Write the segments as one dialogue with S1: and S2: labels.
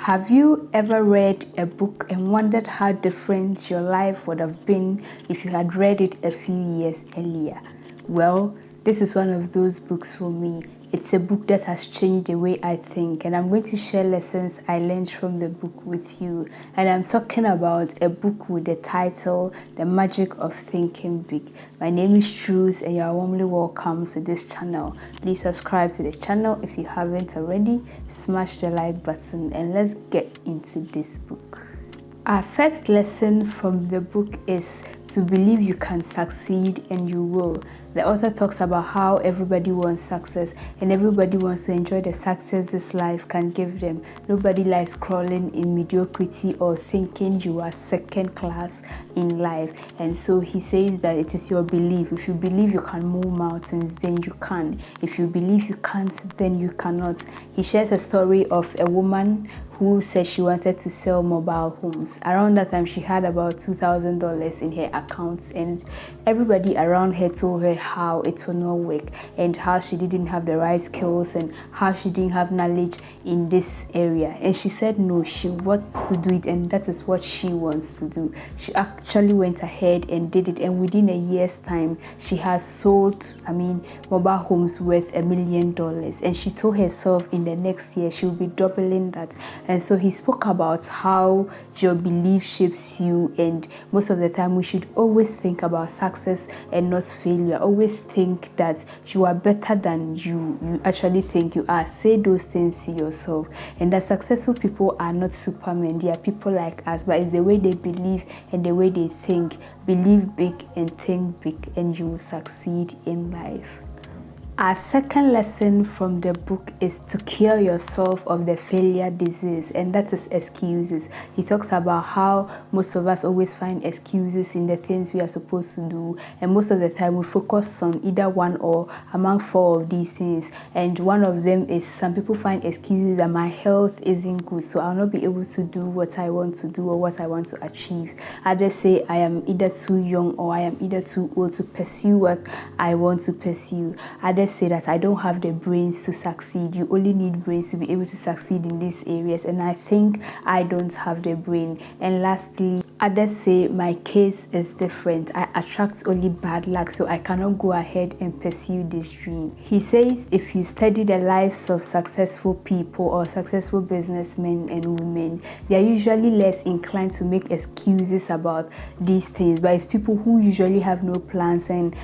S1: Have you ever read a book and wondered how different your life would have been if you had read it a few years earlier? Well, this is one of those books for me. It's a book that has changed the way I think, and I'm going to share lessons I learned from the book with you. And I'm talking about a book with the title, The Magic of Thinking Big. My name is Truus, and you are warmly welcome to this channel. Please subscribe to the channel if you haven't already. Smash the like button, and let's get into this book. Our first lesson from the book is to believe you can succeed, and you will. The author talks about how everybody wants success and everybody wants to enjoy the success this life can give them. Nobody likes crawling in mediocrity or thinking you are second class in life. And so he says that it is your belief. If you believe you can move mountains, then you can. If you believe you can't, then you cannot. He shares a story of a woman who said she wanted to sell mobile homes. Around that time, she had about $2,000 in her accounts, and everybody around her told her how it will not work and how she didn't have the right skills and how she didn't have knowledge in this area. And she said no, she wants to do it, and that is what she wants to do. She actually went ahead and did it, and within a year's time, she has sold, mobile homes worth $1 million. And she told herself in the next year she will be doubling that. And so he spoke about how your belief shapes you, and most of the time we should always think about success and not failure. Always think that you are better than you actually think you are. Say those things to yourself. And that successful people are not supermen. They are people like us, but it's the way they believe and the way they think. Believe big and think big, and you will succeed in life. Our second lesson from the book is to cure yourself of the failure disease, and that is excuses. He talks about how most of us always find excuses in the things we are supposed to do, and most of the time we focus on either one or among four of these things. And one of them is some people find excuses that my health isn't good, so I'll not be able to do what I want to do or what I want to achieve. Others say I am either too young or I am either too old to pursue what I want to pursue. Others say that I don't have the brains to succeed. You only need brains to be able to succeed in these areas, and I think I don't have the brain. And lastly, others say my case is different. I attract only bad luck, so I cannot go ahead and pursue this dream. He says if you study the lives of successful people or successful businessmen and women, they are usually less inclined to make excuses about these things, but it's people who usually have no plans and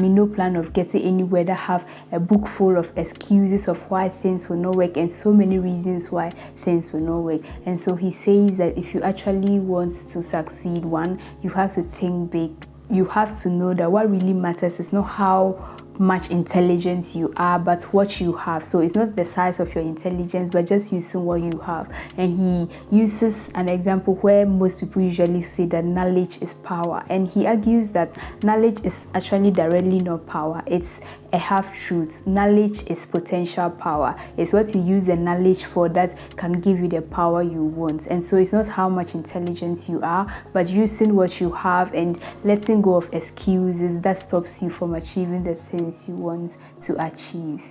S1: no plan of getting anywhere that have a book full of excuses of why things will not work and so many reasons why things will not work. And so he says that if you actually want to succeed, one, you have to think big. You have to know that what really matters is not how much intelligence you are, but what you have. So it's not the size of your intelligence, but just using what you have. And he uses an example where most people usually say that knowledge is power, and he argues that knowledge is actually directly not power. It's a half-truth. Knowledge is potential power. It's what you use the knowledge for that can give you the power you want. And so it's not how much intelligence you are, but using what you have and letting go of excuses that stops you from achieving the things you want to achieve.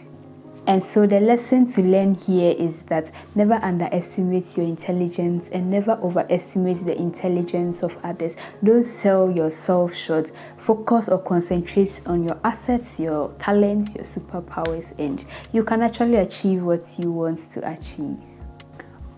S1: And so the lesson to learn here is that never underestimate your intelligence and never overestimate the intelligence of others. Don't sell yourself short. Focus or concentrate on your assets, your talents, your superpowers, and you can actually achieve what you want to achieve.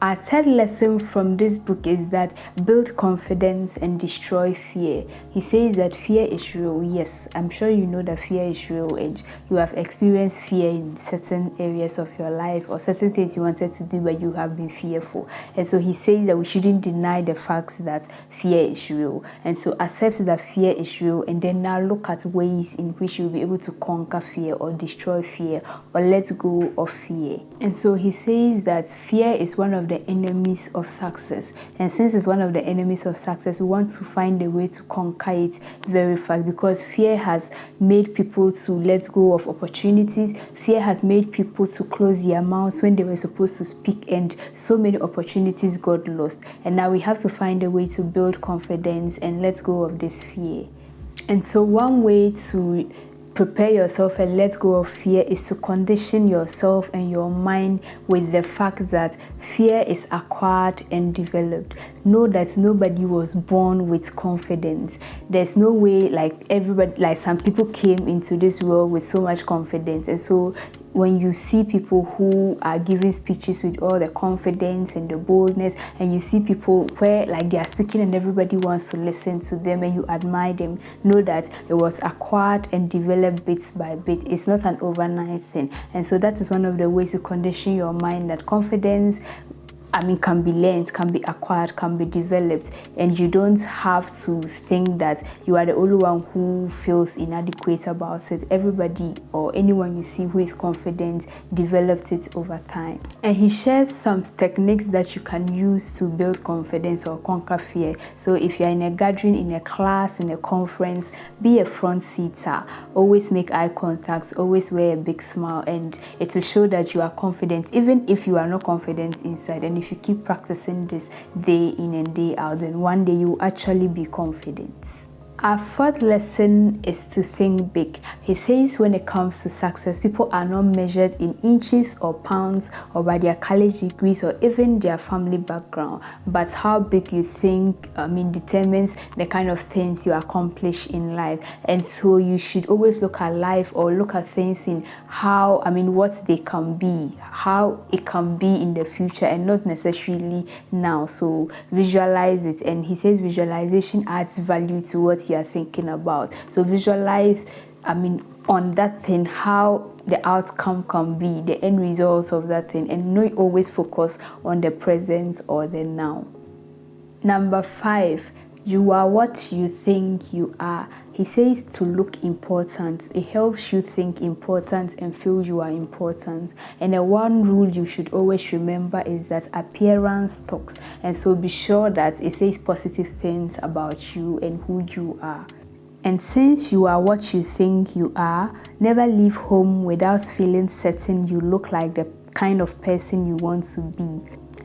S1: Our third lesson from this book is that build confidence and destroy fear. He says that fear is real. Yes, I'm sure you know that fear is real, and you have experienced fear in certain areas of your life or certain things you wanted to do but you have been fearful. And so he says that we shouldn't deny the fact that fear is real, and so accept that fear is real, and then now look at ways in which you'll be able to conquer fear or destroy fear or let go of fear. And so he says that fear is one of the enemies of success, and since it's one of the enemies of success, we want to find a way to conquer it very fast, because fear has made people to let go of opportunities. Fear has made people to close their mouths when they were supposed to speak, and so many opportunities got lost. And now we have to find a way to build confidence and let go of this fear. And so one way to prepare yourself and let go of fear is to condition yourself and your mind with the fact that fear is acquired and developed. Know that nobody was born with confidence. There's no way like everybody, like some people came into this world with so much confidence, and so when you see people who are giving speeches with all the confidence and the boldness, and you see people where like they are speaking and everybody wants to listen to them and you admire them, know that it was acquired and developed bit by bit. It's not an overnight thing. And so that is one of the ways to condition your mind that confidence, can be learned, can be acquired, can be developed, and you don't have to think that you are the only one who feels inadequate about it. Everybody or anyone you see who is confident developed it over time. And he shares some techniques that you can use to build confidence or conquer fear. So if you're in a gathering, in a class, in a conference, be a front seater. Always make eye contact, always wear a big smile, and it will show that you are confident, even if you are not confident inside. And if you keep practicing this day in and day out, then one day you will actually be confident. Our fourth lesson is to think big. He says when it comes to success, people are not measured in inches or pounds or by their college degrees or even their family background, but how big you think determines the kind of things you accomplish in life. And so you should always look at life or look at things in how, what they can be, how it can be in the future and not necessarily now. So visualize it. And he says visualization adds value to what you are thinking about. So visualize on that thing how the outcome can be, the end results of that thing, and not always focus on the present or the now. Number 5, you are what you think you are. He says to look important. It helps you think important and feel you are important. And the one rule you should always remember is that appearance talks. And so be sure that it says positive things about you and who you are. And since you are what you think you are, never leave home without feeling certain you look like the kind of person you want to be.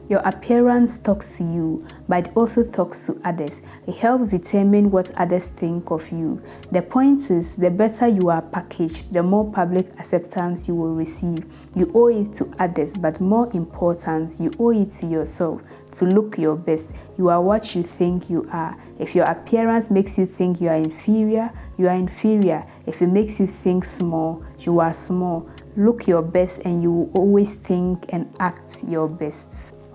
S1: Your appearance talks to you, but it also talks to others. It helps determine what others think of you. The point is, the better you are packaged, the more public acceptance you will receive. You owe it to others, but more important, you owe it to yourself to look your best. You are what you think you are. If your appearance makes you think you are inferior, you are inferior. If it makes you think small, you are small. Look your best and you will always think and act your best.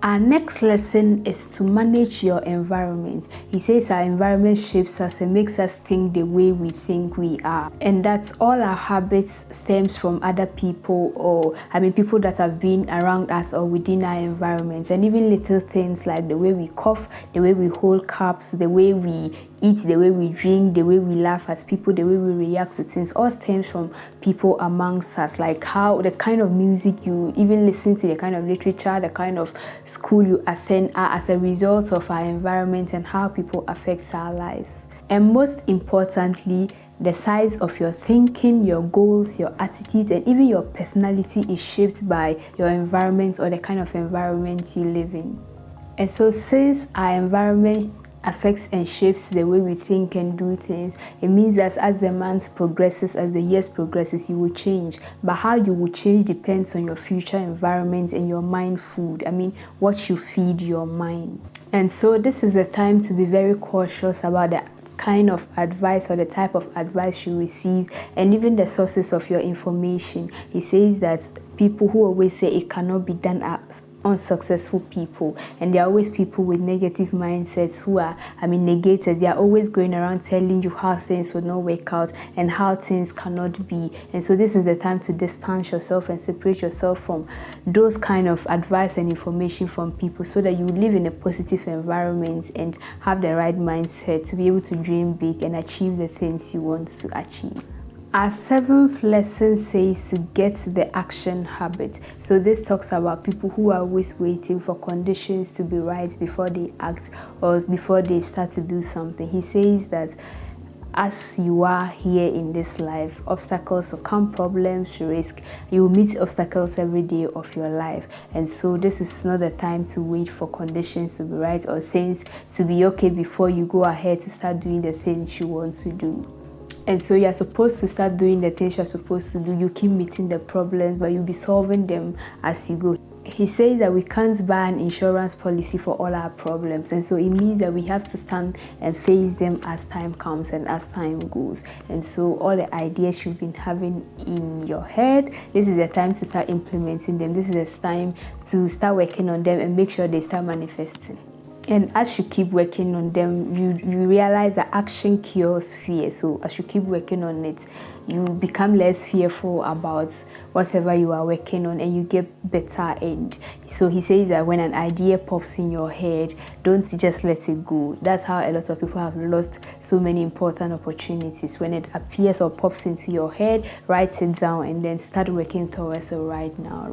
S1: Our next lesson is to manage your environment. He says our environment shapes us and makes us think the way we think we are. And that's all our habits stems from other people or people that have been around us or within our environment. And even little things like the way we cough, the way we hold cups, the way we eat, the way we drink, the way we laugh at people, the way we react to things, all stems from people amongst us. Like how the kind of music you even listen to, the kind of literature, the kind of school you attend are as a result of our environment and how people affect our lives. And most importantly, the size of your thinking, your goals, your attitudes, and even your personality is shaped by your environment or the kind of environment you live in. And so since our environment affects and shapes the way we think and do things, it means that as the months progresses, as the years progresses, you will change. But how you will change depends on your future environment and your mind food. What you feed your mind. And so this is the time to be very cautious about the kind of advice or the type of advice you receive and even the sources of your information. He says that people who always say it cannot be done are unsuccessful people, and there are always people with negative mindsets who are negators. They are always going around telling you how things will not work out and how things cannot be. And so this is the time to distance yourself and separate yourself from those kind of advice and information from people, so that you live in a positive environment and have the right mindset to be able to dream big and achieve the things you want to achieve. Our 7th lesson says to get the action habit. So this talks about people who are always waiting for conditions to be right before they act or before they start to do something. He says that as you are here in this life, obstacles will come, problems, risk. You will meet obstacles every day of your life. And so this is not the time to wait for conditions to be right or things to be okay before you go ahead to start doing the things you want to do. And so you're supposed to start doing the things you're supposed to do. You keep meeting the problems, but you'll be solving them as you go. He says that we can't buy an insurance policy for all our problems, and so it means that we have to stand and face them as time comes and as time goes. And so all the ideas you've been having in your head, this is the time to start implementing them. This is the time to start working on them and make sure they start manifesting. And as you keep working on them, you realize that action cures fear. So as you keep working on it, you become less fearful about whatever you are working on, and you get better. And so he says that when an idea pops in your head, don't just let it go. That's how a lot of people have lost so many important opportunities. When it appears or pops into your head, write it down and then start working towards it right now,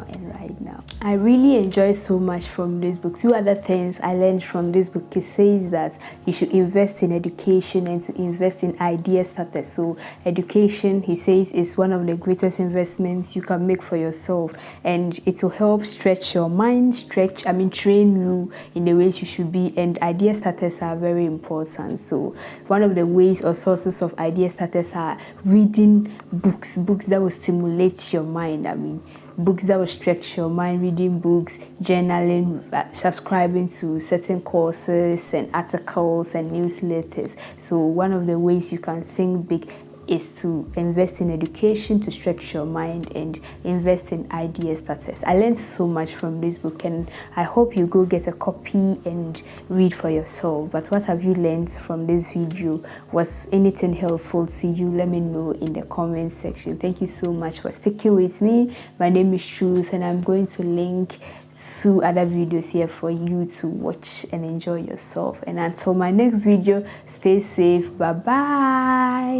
S1: and right now. I really enjoyed so much from this book. Two other things I learned from this book. It says that you should invest in education and to invest in idea starters. So education, he says, is one of the greatest investments you can make for yourself, and it will help stretch your mind, train you in the ways you should be. And idea starters are very important. So one of the ways or sources of idea starters are reading books that will stimulate your mind. Books that will stretch your mind, reading books, journaling, subscribing to certain courses and articles and newsletters. So one of the ways you can think big is to invest in education to stretch your mind and invest in idea starters. I learned so much from this book, and I hope you go get a copy and read for yourself. But what have you learned from this video? Was anything helpful to you? Let me know in the comment section. Thank you so much for sticking with me. My name is Truus, and I'm going to link 2 other videos here for you to watch and enjoy yourself. And until my next video, stay safe. Bye bye.